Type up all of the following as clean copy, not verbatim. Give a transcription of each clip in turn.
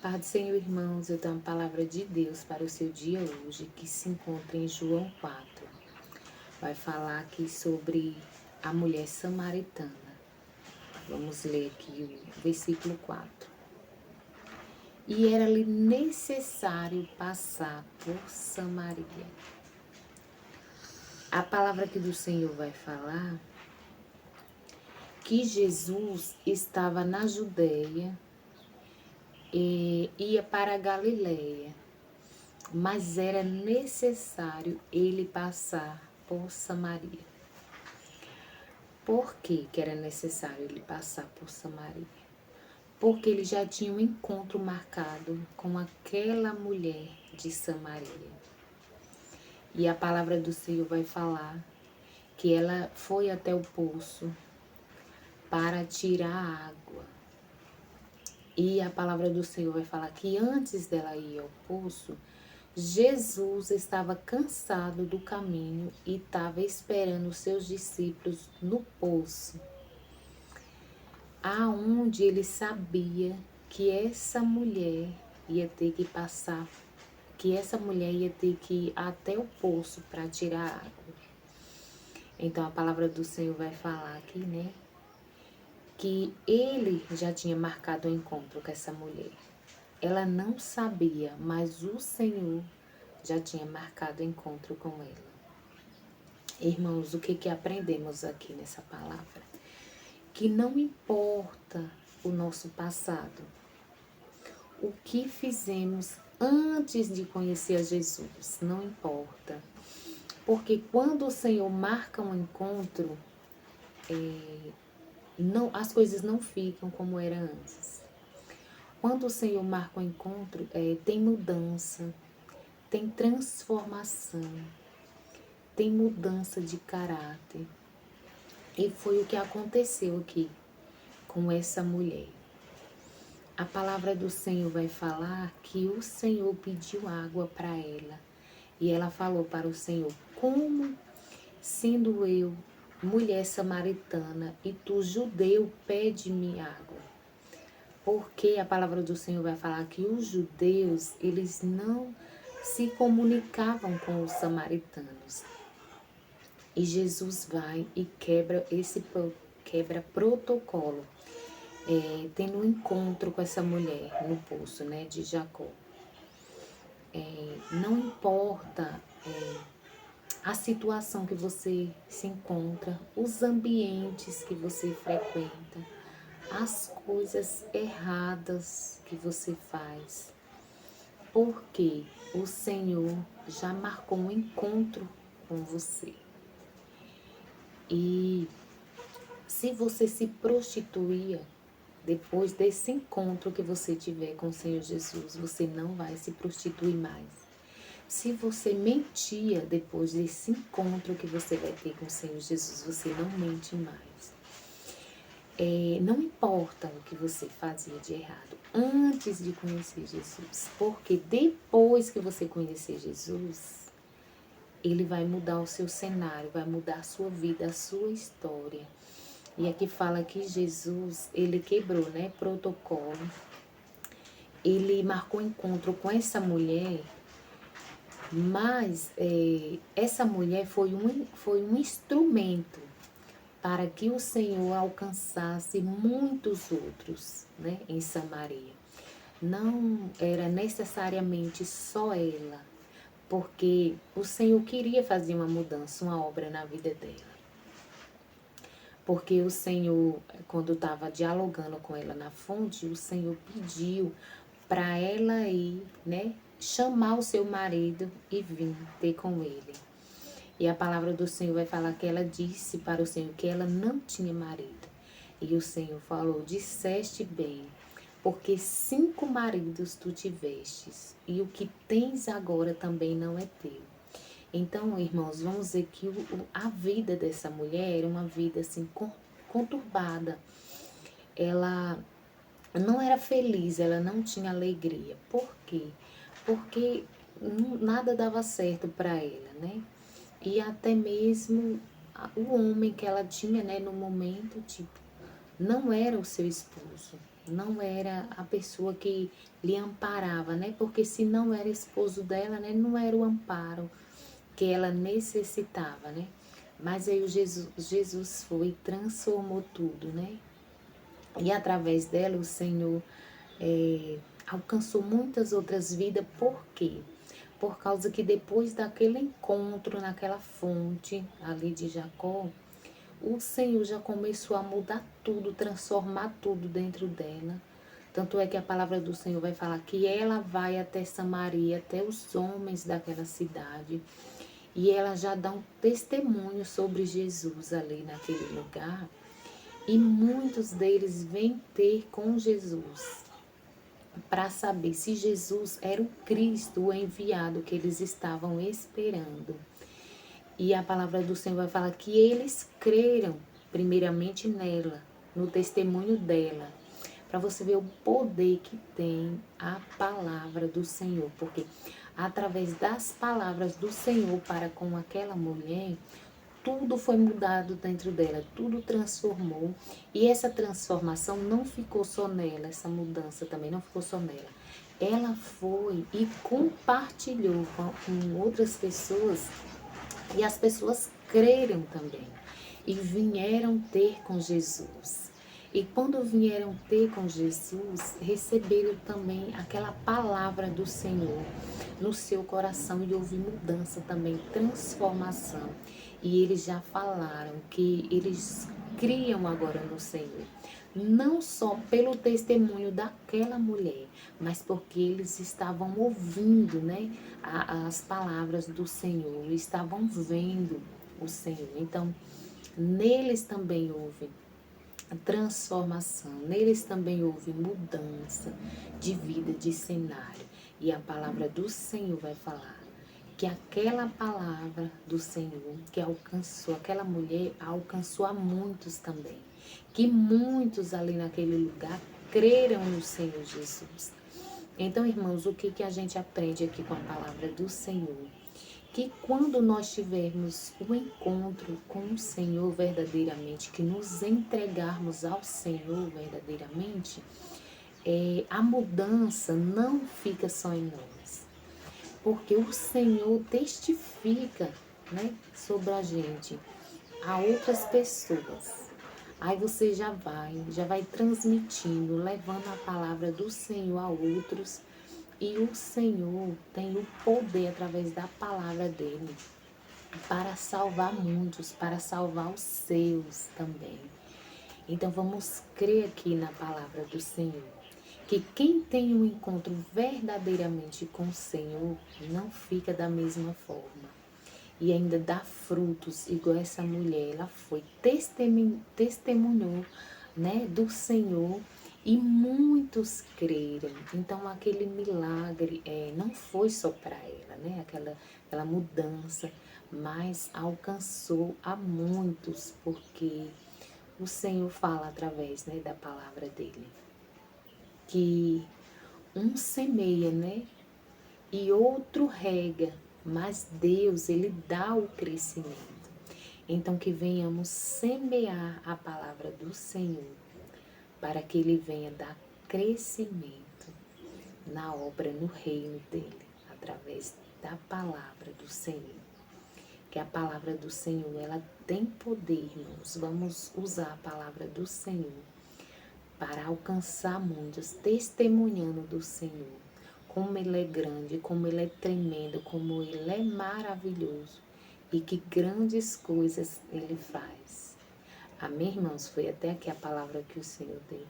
Paz do Senhor, irmãos, eu tenho uma palavra de Deus para o seu dia hoje, que se encontra em João 4. Vai falar aqui sobre a mulher samaritana. Vamos ler aqui o versículo 4. E era-lhe necessário passar por Samaria. A palavra que do Senhor vai falar que Jesus estava na Judéia e ia para a Galiléia, mas era necessário ele passar por Samaria. Por que era necessário ele passar por Samaria? Porque ele já tinha um encontro marcado com aquela mulher de Samaria. E a palavra do Senhor vai falar que ela foi até o poço para tirar água. E a palavra do Senhor vai falar que antes dela ir ao poço, Jesus estava cansado do caminho e estava esperando os seus discípulos no poço, aonde ele sabia que essa mulher ia ter que passar, que essa mulher ia ter que ir até o poço para tirar água. Então a palavra do Senhor vai falar aqui, né, que ele já tinha marcado o encontro com essa mulher. Ela não sabia, mas o Senhor já tinha marcado o encontro com ela. Irmãos, o que aprendemos aqui nessa palavra? Que não importa o nosso passado, o que fizemos antes de conhecer a Jesus, não importa. Porque quando o Senhor marca um encontro, as coisas não ficam como era antes. Quando o Senhor marca um encontro, tem mudança, tem transformação, tem mudança de caráter. E foi o que aconteceu aqui com essa mulher. A palavra do Senhor vai falar que o Senhor pediu água para ela. E ela falou para o Senhor: como, sendo eu mulher samaritana e tu judeu, pede-me água? Porque a palavra do Senhor vai falar que os judeus, eles não se comunicavam com os samaritanos. E Jesus vai e quebra protocolo, tendo um encontro com essa mulher no poço, né, de Jacó. Não importa a situação que você se encontra, os ambientes que você frequenta, as coisas erradas que você faz, porque o Senhor já marcou um encontro com você. E se você se prostituía, depois desse encontro que você tiver com o Senhor Jesus, você não vai se prostituir mais. Se você mentia depois desse encontro que você vai ter com o Senhor Jesus, você não mente mais. Não importa o que você fazia de errado antes de conhecer Jesus, porque depois que você conhecer Jesus, Ele vai mudar o seu cenário, vai mudar a sua vida, a sua história. E aqui fala que Jesus, ele quebrou, né, protocolo. Ele marcou encontro com essa mulher, mas essa mulher foi um instrumento para que o Senhor alcançasse muitos outros, né, em Samaria. Não era necessariamente só ela, porque o Senhor queria fazer uma mudança, uma obra na vida dela. Porque o Senhor, quando estava dialogando com ela na fonte, o Senhor pediu para ela ir, né, chamar o seu marido e vir ter com ele. E a palavra do Senhor vai falar que ela disse para o Senhor que ela não tinha marido. E o Senhor falou: disseste bem, porque 5 maridos tu tivestes, e o que tens agora também não é teu. Então, irmãos, vamos ver que a vida dessa mulher era uma vida assim conturbada. Ela não era feliz, ela não tinha alegria. Por quê? Porque nada dava certo para ela, né? E até mesmo o homem que ela tinha, né, no momento, tipo, não era o seu esposo. não era a pessoa que lhe amparava, né? Porque se não era esposo dela, né, não era o amparo que ela necessitava, né? Mas aí o Jesus foi e transformou tudo, né? E através dela o Senhor alcançou muitas outras vidas. Por quê? Por causa que depois daquele encontro naquela fonte ali de Jacó, o Senhor já começou a mudar tudo, transformar tudo dentro dela. Tanto é que a palavra do Senhor vai falar que ela vai até Samaria, até os homens daquela cidade. E ela já dá um testemunho sobre Jesus ali naquele lugar. E muitos deles vêm ter com Jesus para saber se Jesus era o Cristo, o enviado que eles estavam esperando. E a palavra do Senhor vai falar que eles creram primeiramente nela, no testemunho dela, para você ver o poder que tem a palavra do Senhor, porque através das palavras do Senhor para com aquela mulher, tudo foi mudado dentro dela, tudo transformou. E essa transformação não ficou só nela, essa mudança também não ficou só nela. Ela foi e compartilhou com outras pessoas, e as pessoas creram também e vieram ter com Jesus. E quando vieram ter com Jesus, receberam também aquela palavra do Senhor no seu coração e houve mudança também, transformação. E eles já falaram que eles criam agora no Senhor. Não só pelo testemunho daquela mulher, mas porque eles estavam ouvindo, né, as palavras do Senhor, estavam vendo o Senhor. Então, neles também houve transformação, neles também houve mudança de vida, de cenário. E a palavra do Senhor vai falar que aquela palavra do Senhor que alcançou, aquela mulher alcançou a muitos também. Que muitos ali naquele lugar creram no Senhor Jesus. Então, irmãos, o que a gente aprende aqui com a palavra do Senhor? Que quando nós tivermos um encontro com o Senhor verdadeiramente, que nos entregarmos ao Senhor verdadeiramente, a mudança não fica só em nós. Porque o Senhor testifica, né, sobre a gente, a outras pessoas. Aí você já vai transmitindo, levando a palavra do Senhor a outros. E o Senhor tem o poder, através da palavra dele, para salvar muitos, para salvar os seus também. Então vamos crer aqui na palavra do Senhor, que quem tem um encontro verdadeiramente com o Senhor não fica da mesma forma. E ainda dá frutos, igual essa mulher, ela foi, testemunhou, né, do Senhor, e muitos creram. Então aquele milagre não foi só para ela, né, aquela mudança, mas alcançou a muitos, porque o Senhor fala através, né, da palavra dele, que um semeia, né, e outro rega, mas Deus, ele dá o crescimento. Então que venhamos semear a palavra do Senhor, para que ele venha dar crescimento na obra, no reino dele, através da palavra do Senhor. Que a palavra do Senhor, ela tem poder, irmãos. Vamos usar a palavra do Senhor para alcançar muitos, testemunhando do Senhor, como Ele é grande, como Ele é tremendo, como Ele é maravilhoso e que grandes coisas Ele faz. Amém, irmãos? Foi até aqui a palavra que o Senhor deu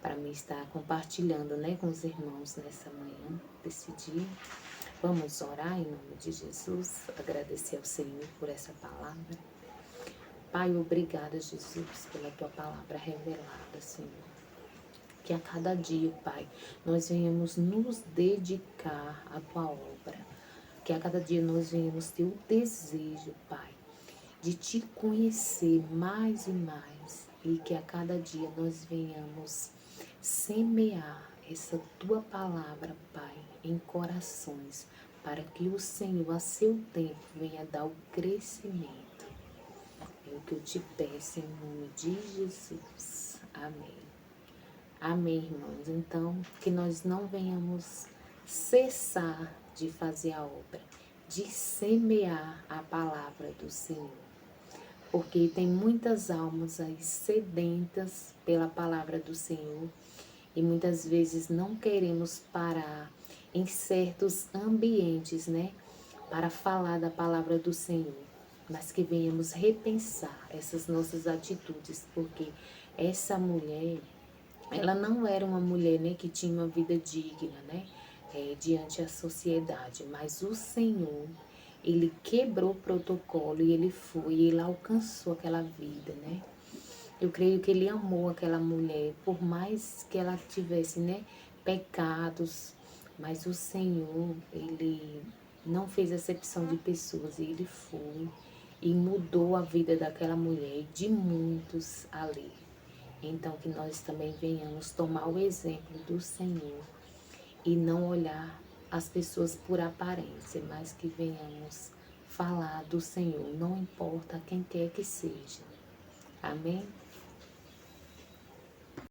para mim estar compartilhando, né, com os irmãos nessa manhã, desse dia. Vamos orar em nome de Jesus, agradecer ao Senhor por essa palavra. Pai, obrigada, Jesus, pela tua palavra revelada, Senhor. Que a cada dia, Pai, nós venhamos nos dedicar à tua obra. Que a cada dia nós venhamos ter o desejo, Pai, de te conhecer mais e mais. E que a cada dia nós venhamos semear essa tua palavra, Pai, em corações, para que o Senhor, a seu tempo, venha dar o crescimento. É o que eu te peço em nome de Jesus. Amém. Amém, irmãos? Então, que nós não venhamos cessar de fazer a obra, de semear a palavra do Senhor. Porque tem muitas almas aí sedentas pela palavra do Senhor e muitas vezes não queremos parar em certos ambientes, né, para falar da palavra do Senhor, mas que venhamos repensar essas nossas atitudes, porque essa mulher, ela não era uma mulher, né, que tinha uma vida digna, né, diante da sociedade, mas o Senhor, ele quebrou o protocolo e ele foi, e ele alcançou aquela vida, né. Eu creio que ele amou aquela mulher, por mais que ela tivesse, né, pecados, mas o Senhor, ele não fez acepção de pessoas, e ele foi e mudou a vida daquela mulher e de muitos ali. Então, que nós também venhamos tomar o exemplo do Senhor e não olhar as pessoas por aparência, mas que venhamos falar do Senhor, não importa quem quer que seja. Amém?